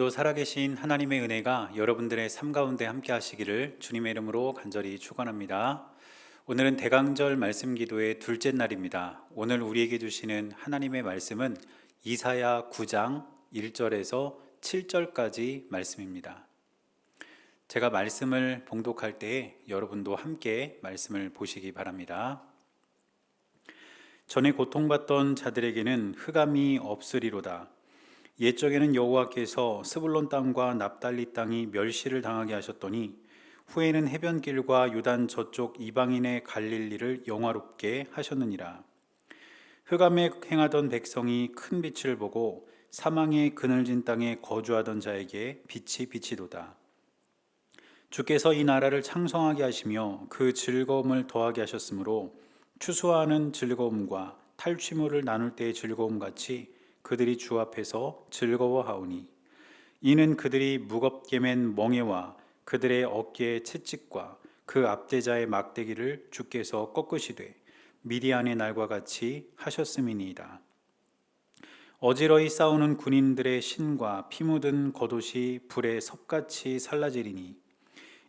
오늘도 살아계신 하나님의 은혜가 여러분들의 삶 가운데 함께 하시기를 주님의 이름으로 간절히 축원합니다. 오늘은 대강절 말씀 기도의 둘째 날입니다. 오늘 우리에게 주시는 하나님의 말씀은 이사야 9장 1절에서 7절까지 말씀입니다. 제가 말씀을 봉독할 때에 여러분도 함께 말씀을 보시기 바랍니다. 전에 고통받던 자들에게는 흑암이 없으리로다. 옛적에는 여호와께서 스불론 땅과 납달리 땅이 멸시를 당하게 하셨더니 후에는 해변길과 요단 저쪽 이방인의 갈릴리를 영화롭게 하셨느니라. 흑암에 행하던 백성이 큰 빛을 보고 사망의 그늘진 땅에 거주하던 자에게 빛이 비치도다. 주께서 이 나라를 창성하게 하시며 그 즐거움을 더하게 하셨으므로 추수하는 즐거움과 탈취물을 나눌 때의 즐거움 같이 그들이 주 앞에서 즐거워하오니 이는 그들이 무겁게 맨 멍에와 그들의 어깨의 채찍과 그 압제자의 막대기를 주께서 꺾으시되 미디안의 날과 같이 하셨음이니이다. 어지러이 싸우는 군인들의 신과 피 묻은 겉옷이 불에 섭같이 살라지리니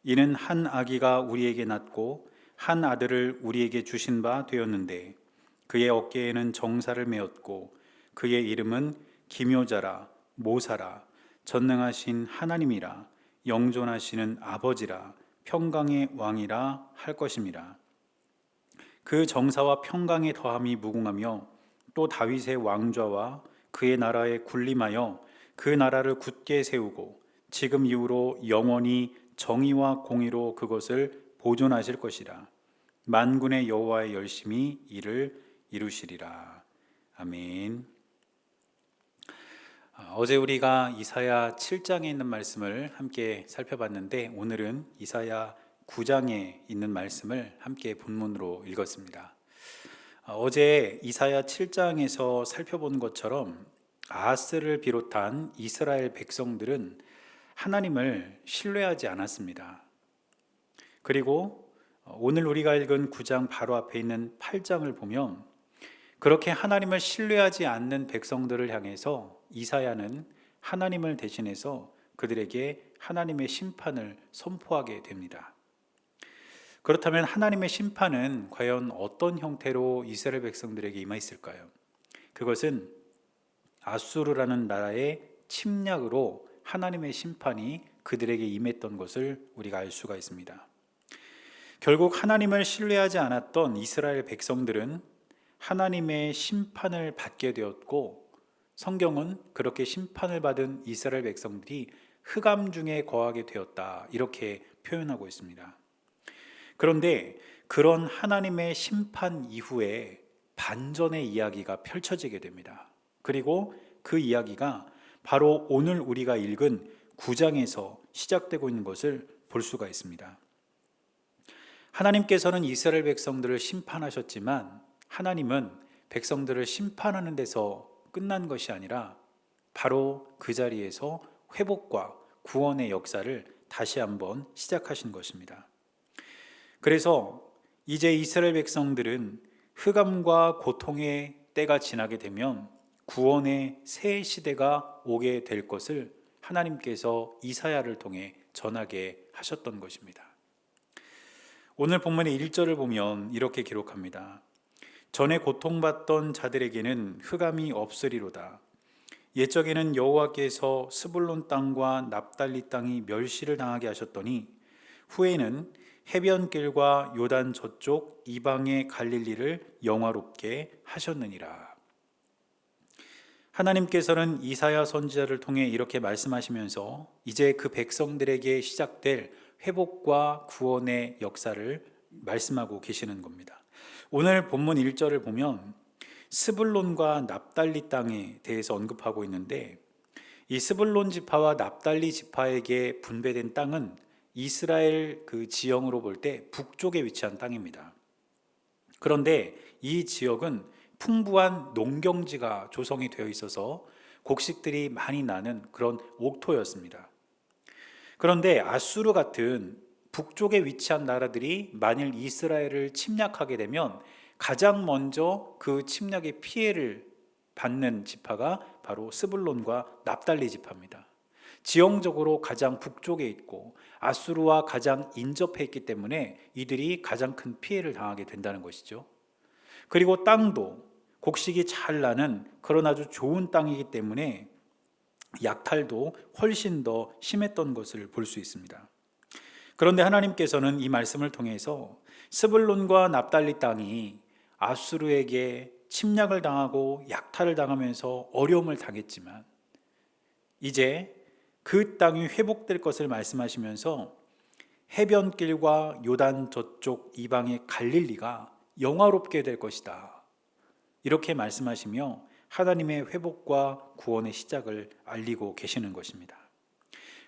이는 한 아기가 우리에게 낳고 한 아들을 우리에게 주신 바 되었는데 그의 어깨에는 정사를 메었고 그의 이름은 기묘자라 모사라 전능하신 하나님이라 영존하시는 아버지라 평강의 왕이라 할 것임이라. 그 정사와 평강의 더함이 무궁하며 또 다윗의 왕좌와 그의 나라에 군림하여 그 나라를 굳게 세우고 지금 이후로 영원히 정의와 공의로 그것을 보존하실 것이라. 만군의 여호와의 열심히 이를 이루시리라. 아멘. 어제 우리가 이사야 7장에 있는 말씀을 함께 살펴봤는데 오늘은 이사야 9장에 있는 말씀을 함께 본문으로 읽었습니다. 어제 이사야 7장에서 살펴본 것처럼 아하스를 비롯한 이스라엘 백성들은 하나님을 신뢰하지 않았습니다. 그리고 오늘 우리가 읽은 9장 바로 앞에 있는 8장을 보면 그렇게 하나님을 신뢰하지 않는 백성들을 향해서 이사야는 하나님을 대신해서 그들에게 하나님의 심판을 선포하게 됩니다. 그렇다면 하나님의 심판은 과연 어떤 형태로 이스라엘 백성들에게 임했을까요? 그것은 아수르라는 나라의 침략으로 하나님의 심판이 그들에게 임했던 것을 우리가 알 수가 있습니다. 결국 하나님을 신뢰하지 않았던 이스라엘 백성들은 하나님의 심판을 받게 되었고 성경은 그렇게 심판을 받은 이스라엘 백성들이 흑암 중에 거하게 되었다 이렇게 표현하고 있습니다. 그런데 그런 하나님의 심판 이후에 반전의 이야기가 펼쳐지게 됩니다. 그리고 그 이야기가 바로 오늘 우리가 읽은 9장에서 시작되고 있는 것을 볼 수가 있습니다. 하나님께서는 이스라엘 백성들을 심판하셨지만 하나님은 백성들을 심판하는 데서 끝난 것이 아니라 바로 그 자리에서 회복과 구원의 역사를 다시 한번 시작하신 것입니다. 그래서 이제 이스라엘 백성들은 흑암과 고통의 때가 지나게 되면 구원의 새 시대가 오게 될 것을 하나님께서 이사야를 통해 전하게 하셨던 것입니다. 오늘 본문의 1절을 보면 이렇게 기록합니다. 전에 고통받던 자들에게는 흑암이 없으리로다. 옛적에는 여호와께서 스불론 땅과 납달리 땅이 멸시를 당하게 하셨더니 후에는 해변길과 요단 저쪽 이방의 갈릴리를 영화롭게 하셨느니라. 하나님께서는 이사야 선지자를 통해 이렇게 말씀하시면서 이제 그 백성들에게 시작될 회복과 구원의 역사를 말씀하고 계시는 겁니다. 오늘 본문 1절을 보면 스불론과 납달리 땅에 대해서 언급하고 있는데 이 스불론 지파와 납달리 지파에게 분배된 땅은 이스라엘 그 지형으로 볼 때 북쪽에 위치한 땅입니다. 그런데 이 지역은 풍부한 농경지가 조성이 되어 있어서 곡식들이 많이 나는 그런 옥토였습니다. 그런데 아수르 같은 북쪽에 위치한 나라들이 만일 이스라엘을 침략하게 되면 가장 먼저 그 침략의 피해를 받는 지파가 바로 스불론과 납달리 지파입니다. 지형적으로 가장 북쪽에 있고 아수르와 가장 인접해 있기 때문에 이들이 가장 큰 피해를 당하게 된다는 것이죠. 그리고 땅도 곡식이 잘 나는 그런 아주 좋은 땅이기 때문에 약탈도 훨씬 더 심했던 것을 볼 수 있습니다. 그런데 하나님께서는 이 말씀을 통해서 스불론과 납달리 땅이 아수르에게 침략을 당하고 약탈을 당하면서 어려움을 당했지만 이제 그 땅이 회복될 것을 말씀하시면서 해변길과 요단 저쪽 이방의 갈릴리가 영화롭게 될 것이다, 이렇게 말씀하시며 하나님의 회복과 구원의 시작을 알리고 계시는 것입니다.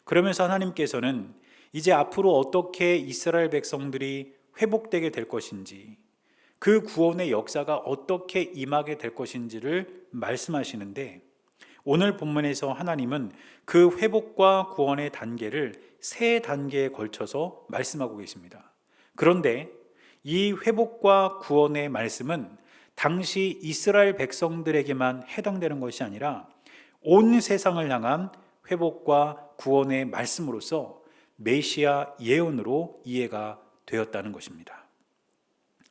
그러면서 하나님께서는 이제 앞으로 어떻게 이스라엘 백성들이 회복되게 될 것인지, 그 구원의 역사가 어떻게 임하게 될 것인지를 말씀하시는데, 오늘 본문에서 하나님은 그 회복과 구원의 단계를 세 단계에 걸쳐서 말씀하고 계십니다. 그런데 이 회복과 구원의 말씀은 당시 이스라엘 백성들에게만 해당되는 것이 아니라 온 세상을 향한 회복과 구원의 말씀으로서 메시아 예언으로 이해가 되었다는 것입니다.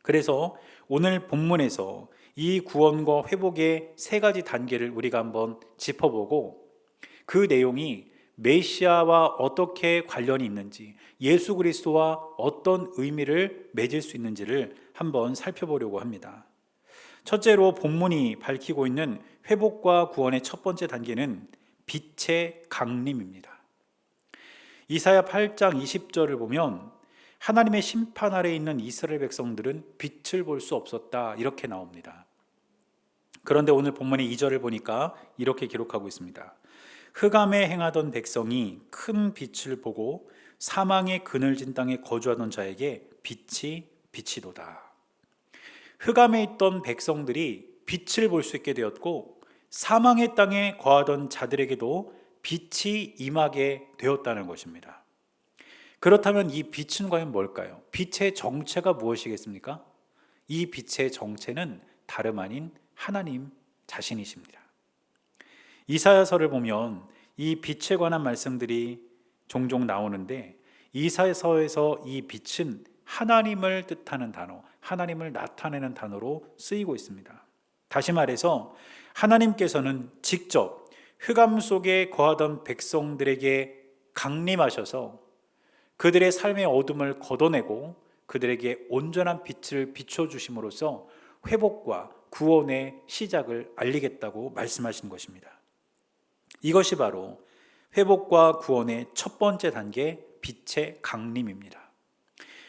그래서 오늘 본문에서 이 구원과 회복의 세 가지 단계를 우리가 한번 짚어보고, 그 내용이 메시아와 어떻게 관련이 있는지, 예수 그리스도와 어떤 의미를 맺을 수 있는지를 한번 살펴보려고 합니다. 첫째로 본문이 밝히고 있는 회복과 구원의 첫 번째 단계는 빛의 강림입니다. 이사야 8장 20절을 보면 하나님의 심판 아래 있는 이스라엘 백성들은 빛을 볼 수 없었다, 이렇게 나옵니다. 그런데 오늘 본문의 2절을 보니까 이렇게 기록하고 있습니다. 흑암에 행하던 백성이 큰 빛을 보고 사망의 그늘진 땅에 거주하던 자에게 빛이 비치도다. 흑암에 있던 백성들이 빛을 볼 수 있게 되었고, 사망의 땅에 거하던 자들에게도 빛이 임하게 되었다는 것입니다. 그렇다면 이 빛은 과연 뭘까요? 빛의 정체가 무엇이겠습니까? 이 빛의 정체는 다름 아닌 하나님 자신이십니다. 이사야서를 보면 이 빛에 관한 말씀들이 종종 나오는데, 이사야서에서 이 빛은 하나님을 뜻하는 단어, 하나님을 나타내는 단어로 쓰이고 있습니다. 다시 말해서 하나님께서는 직접 흑암 속에 거하던 백성들에게 강림하셔서 그들의 삶의 어둠을 걷어내고 그들에게 온전한 빛을 비춰주심으로써 회복과 구원의 시작을 알리겠다고 말씀하신 것입니다. 이것이 바로 회복과 구원의 첫 번째 단계, 빛의 강림입니다.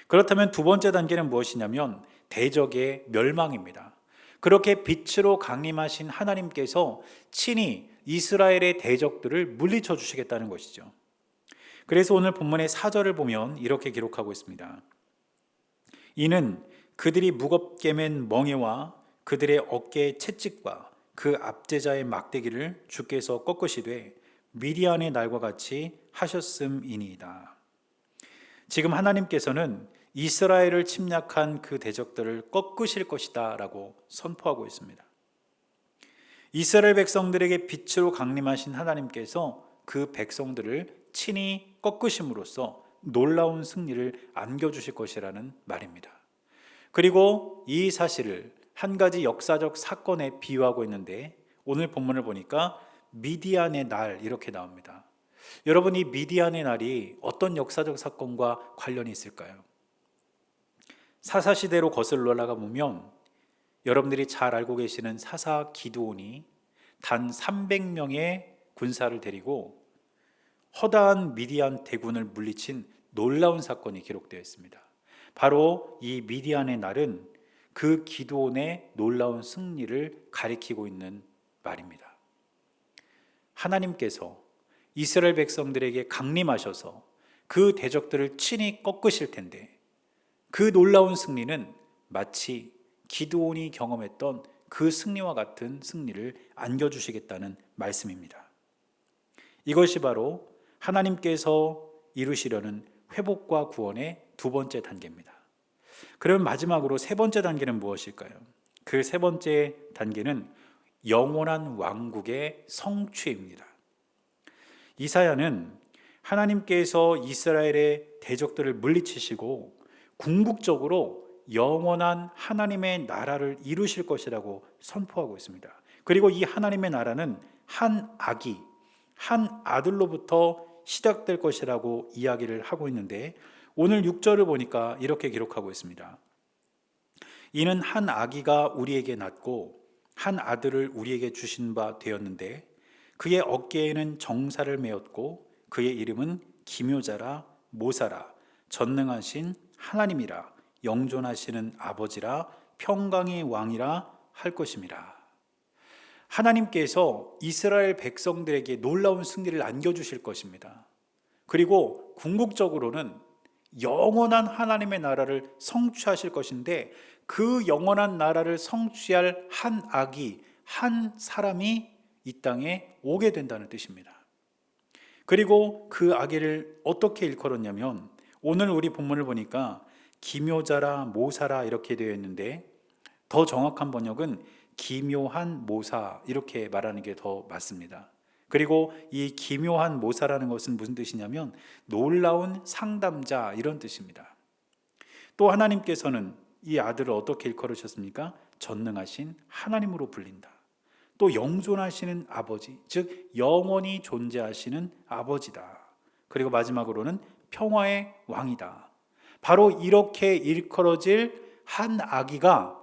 그렇다면 두 번째 단계는 무엇이냐면 대적의 멸망입니다. 그렇게 빛으로 강림하신 하나님께서 친히 이스라엘의 대적들을 물리쳐 주시겠다는 것이죠. 그래서 오늘 본문의 4절을 보면 이렇게 기록하고 있습니다. 이는 그들이 무겁게 맨 멍에와 그들의 어깨의 채찍과 그 압제자의 막대기를 주께서 꺾으시되 미디안의 날과 같이 하셨음이니이다. 지금 하나님께서는 이스라엘을 침략한 그 대적들을 꺾으실 것이다 라고 선포하고 있습니다. 이스라엘 백성들에게 빛으로 강림하신 하나님께서 그 백성들을 친히 꺾으심으로써 놀라운 승리를 안겨주실 것이라는 말입니다. 그리고 이 사실을 한 가지 역사적 사건에 비유하고 있는데, 오늘 본문을 보니까 미디안의 날, 이렇게 나옵니다. 여러분, 이 미디안의 날이 어떤 역사적 사건과 관련이 있을까요? 사사시대로 거슬러 올라가 보면 여러분들이 잘 알고 계시는 사사 기드온이 단 300명의 군사를 데리고 허다한 미디안 대군을 물리친 놀라운 사건이 기록되어 있습니다. 바로 이 미디안의 날은 그 기드온의 놀라운 승리를 가리키고 있는 말입니다. 하나님께서 이스라엘 백성들에게 강림하셔서 그 대적들을 친히 꺾으실 텐데, 그 놀라운 승리는 마치 기드온이 경험했던 그 승리와 같은 승리를 안겨주시겠다는 말씀입니다. 이것이 바로 하나님께서 이루시려는 회복과 구원의 두 번째 단계입니다. 그럼 마지막으로 세 번째 단계는 무엇일까요? 그 세 번째 단계는 영원한 왕국의 성취입니다. 이사야는 하나님께서 이스라엘의 대적들을 물리치시고 궁극적으로 영원한 하나님의 나라를 이루실 것이라고 선포하고 있습니다. 그리고 이 하나님의 나라는 한 아기, 한 아들로부터 시작될 것이라고 이야기를 하고 있는데, 오늘 6절을 보니까 이렇게 기록하고 있습니다. 이는 한 아기가 우리에게 낳고 한 아들을 우리에게 주신 바 되었는데 그의 어깨에는 정사를 메었고 그의 이름은 기묘자라 모사라 전능하신 하나님이라 영존하시는 아버지라 평강의 왕이라 할 것임이라. 하나님께서 이스라엘 백성들에게 놀라운 승리를 안겨주실 것입니다. 그리고 궁극적으로는 영원한 하나님의 나라를 성취하실 것인데, 그 영원한 나라를 성취할 한 아기, 한 사람이 이 땅에 오게 된다는 뜻입니다. 그리고 그 아기를 어떻게 일컬었냐면, 오늘 우리 본문을 보니까 기묘자라 모사라 이렇게 되어 있는데, 더 정확한 번역은 기묘한 모사 이렇게 말하는 게 더 맞습니다. 그리고 이 기묘한 모사라는 것은 무슨 뜻이냐면 놀라운 상담자 이런 뜻입니다. 또 하나님께서는 이 아들을 어떻게 일컬으셨습니까? 전능하신 하나님으로 불린다. 또 영존하시는 아버지, 즉 영원히 존재하시는 아버지다. 그리고 마지막으로는 평화의 왕이다. 바로 이렇게 일컬어질 한 아기가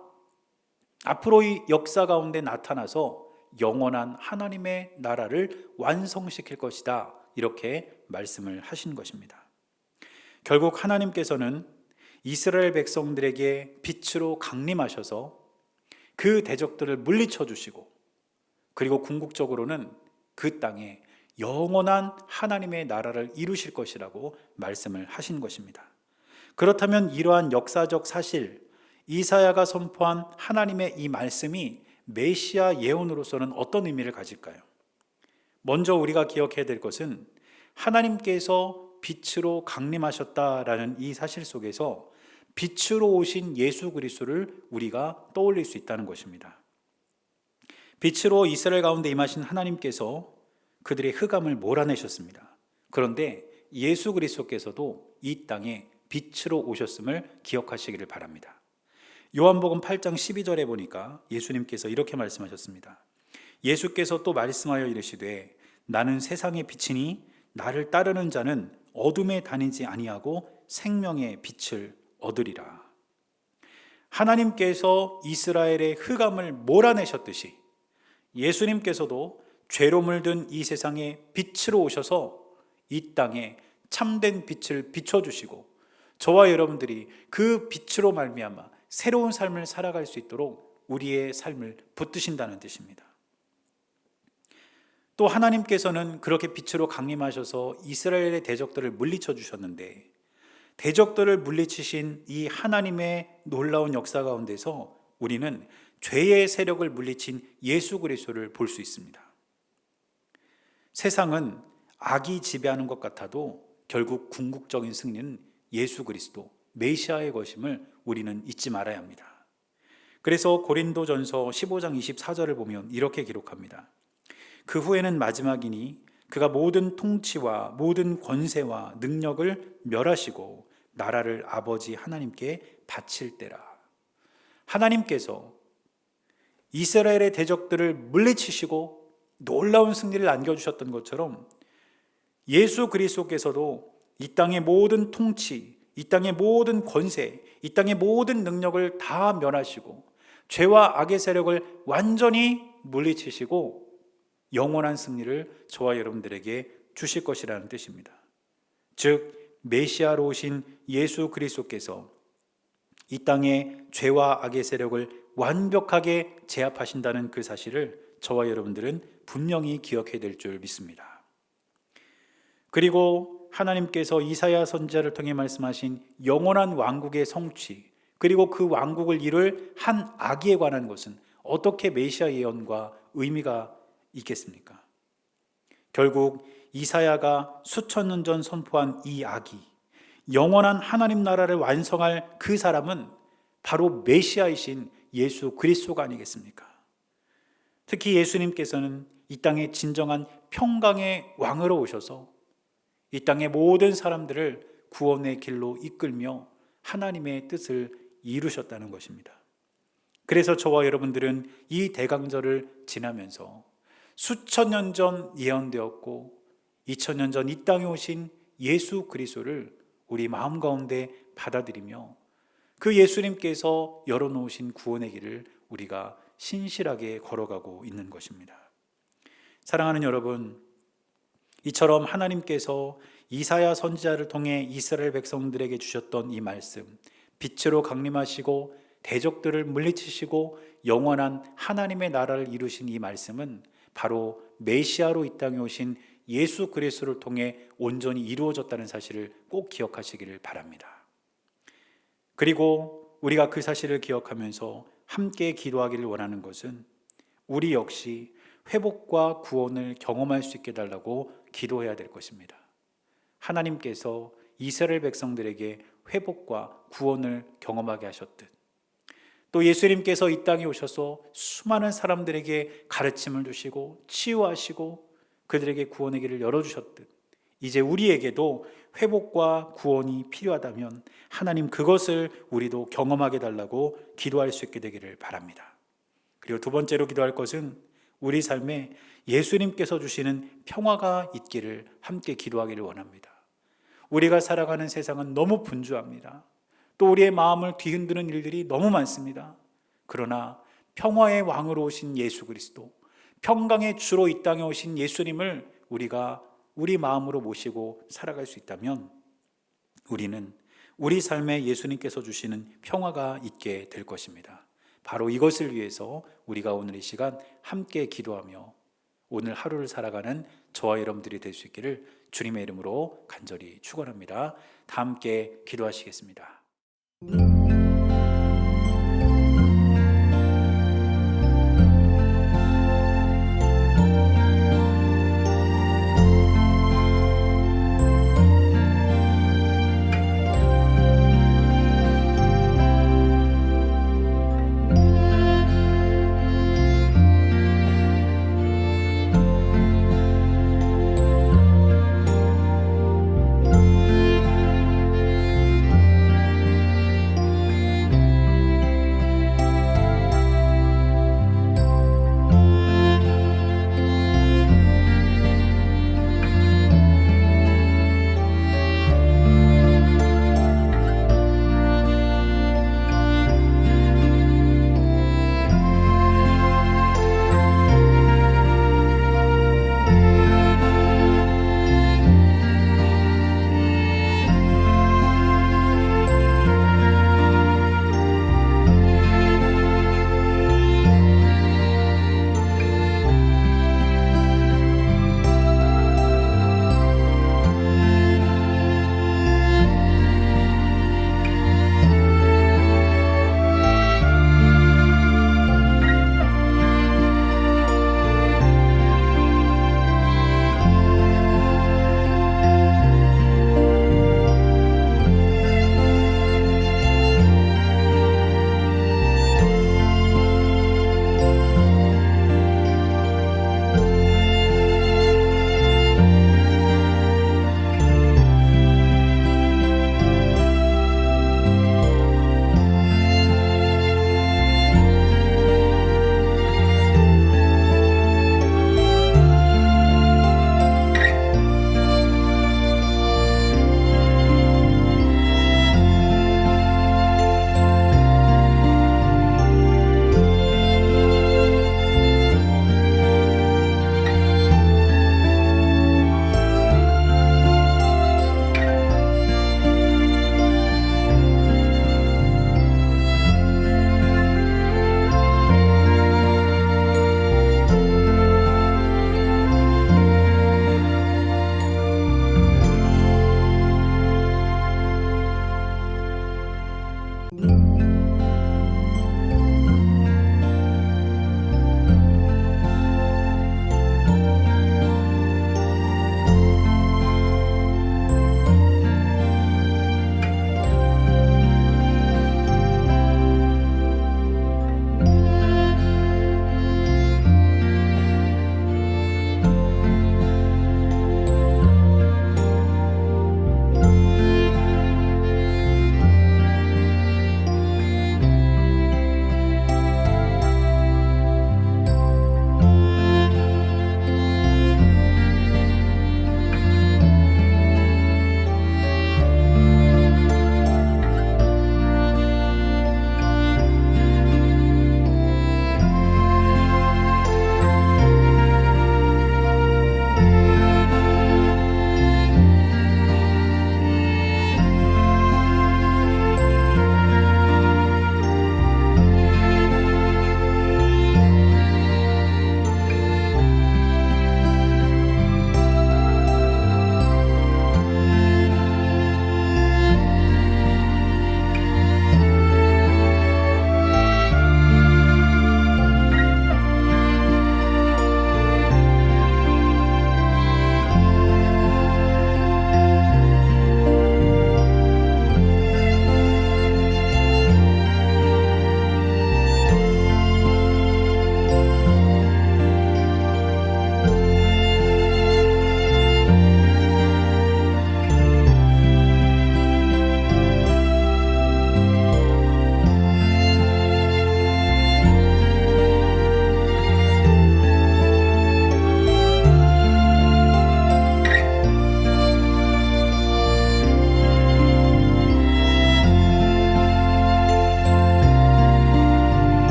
앞으로 이 역사 가운데 나타나서 영원한 하나님의 나라를 완성시킬 것이다. 이렇게 말씀을 하신 것입니다. 결국 하나님께서는 이스라엘 백성들에게 빛으로 강림하셔서 그 대적들을 물리쳐 주시고, 그리고 궁극적으로는 그 땅에 영원한 하나님의 나라를 이루실 것이라고 말씀을 하신 것입니다. 그렇다면 이러한 역사적 사실, 이사야가 선포한 하나님의 이 말씀이 메시아 예언으로서는 어떤 의미를 가질까요? 먼저 우리가 기억해야 될 것은 하나님께서 빛으로 강림하셨다라는 이 사실 속에서 빛으로 오신 예수 그리스도를 우리가 떠올릴 수 있다는 것입니다. 빛으로 이스라엘 가운데 임하신 하나님께서 그들의 흑암을 몰아내셨습니다. 그런데 예수 그리스도께서도 이 땅에 빛으로 오셨음을 기억하시기를 바랍니다. 요한복음 8장 12절에 보니까 예수님께서 이렇게 말씀하셨습니다. 예수께서 또 말씀하여 이르시되 나는 세상의 빛이니 나를 따르는 자는 어둠에 다니지 아니하고 생명의 빛을 얻으리라. 하나님께서 이스라엘의 흑암을 몰아내셨듯이 예수님께서도 죄로 물든 이 세상에 빛으로 오셔서 이 땅에 참된 빛을 비춰주시고 저와 여러분들이 그 빛으로 말미암아 새로운 삶을 살아갈 수 있도록 우리의 삶을 붙드신다는 뜻입니다. 또 하나님께서는 그렇게 빛으로 강림하셔서 이스라엘의 대적들을 물리쳐 주셨는데, 대적들을 물리치신 이 하나님의 놀라운 역사 가운데서 우리는 죄의 세력을 물리친 예수 그리스도를 볼 수 있습니다. 세상은 악이 지배하는 것 같아도 결국 궁극적인 승리는 예수 그리스도 메시아의 것임을 우리는 잊지 말아야 합니다. 그래서 고린도전서 15장 24절을 보면 이렇게 기록합니다. 그 후에는 마지막이니 그가 모든 통치와 모든 권세와 능력을 멸하시고 나라를 아버지 하나님께 바칠 때라. 하나님께서 이스라엘의 대적들을 물리치시고 놀라운 승리를 안겨주셨던 것처럼 예수 그리스도께서도 이 땅의 모든 통치, 이 땅의 모든 권세, 이 땅의 모든 능력을 다 멸하시고 죄와 악의 세력을 완전히 물리치시고 영원한 승리를 저와 여러분들에게 주실 것이라는 뜻입니다. 즉 메시아로 오신 예수 그리스도께서 이 땅의 죄와 악의 세력을 완벽하게 제압하신다는 그 사실을 저와 여러분들은 분명히 기억해야 될 줄 믿습니다. 그리고 하나님께서 이사야 선지자를 통해 말씀하신 영원한 왕국의 성취, 그리고 그 왕국을 이룰 한 아기에 관한 것은 어떻게 메시아 예언과 의미가 있겠습니까? 결국 이사야가 수천 년 전 선포한 이 아기, 영원한 하나님 나라를 완성할 그 사람은 바로 메시아이신 예수 그리스도가 아니겠습니까? 특히 예수님께서는 이 땅에 진정한 평강의 왕으로 오셔서 이 땅의 모든 사람들을 구원의 길로 이끌며 하나님의 뜻을 이루셨다는 것입니다. 그래서 저와 여러분들은 이 대강절을 지나면서 수천 년 전 예언되었고 2000년 전 이 땅에 오신 예수 그리스도를 우리 마음 가운데 받아들이며 그 예수님께서 열어놓으신 구원의 길을 우리가 신실하게 걸어가고 있는 것입니다. 사랑하는 여러분, 이처럼 하나님께서 이사야 선지자를 통해 이스라엘 백성들에게 주셨던 이 말씀, 빛으로 강림하시고 대적들을 물리치시고 영원한 하나님의 나라를 이루신 이 말씀은 바로 메시아로 이 땅에 오신 예수 그리스도를 통해 온전히 이루어졌다는 사실을 꼭 기억하시기를 바랍니다. 그리고 우리가 그 사실을 기억하면서 함께 기도하기를 원하는 것은 우리 역시 회복과 구원을 경험할 수 있게 해달라고 기도해야 될 것입니다. 하나님께서 이스라엘 백성들에게 회복과 구원을 경험하게 하셨듯 또 예수님께서 이 땅에 오셔서 수많은 사람들에게 가르침을 주시고 치유하시고 그들에게 구원의 길을 열어주셨듯 이제 우리에게도 회복과 구원이 필요하다면 하나님 그것을 우리도 경험하게 달라고 기도할 수 있게 되기를 바랍니다. 그리고 두 번째로 기도할 것은 우리 삶에 예수님께서 주시는 평화가 있기를 함께 기도하기를 원합니다. 우리가 살아가는 세상은 너무 분주합니다. 또 우리의 마음을 뒤흔드는 일들이 너무 많습니다. 그러나 평화의 왕으로 오신 예수 그리스도, 평강의 주로 이 땅에 오신 예수님을 우리가 우리 마음으로 모시고 살아갈 수 있다면 우리는 우리 삶에 예수님께서 주시는 평화가 있게 될 것입니다. 바로 이것을 위해서 우리가 오늘 이 시간 함께 기도하며 오늘 하루를 살아가는 저와 여러분들이 될 수 있기를 주님의 이름으로 간절히 축원합니다. 다 함께 기도하시겠습니다.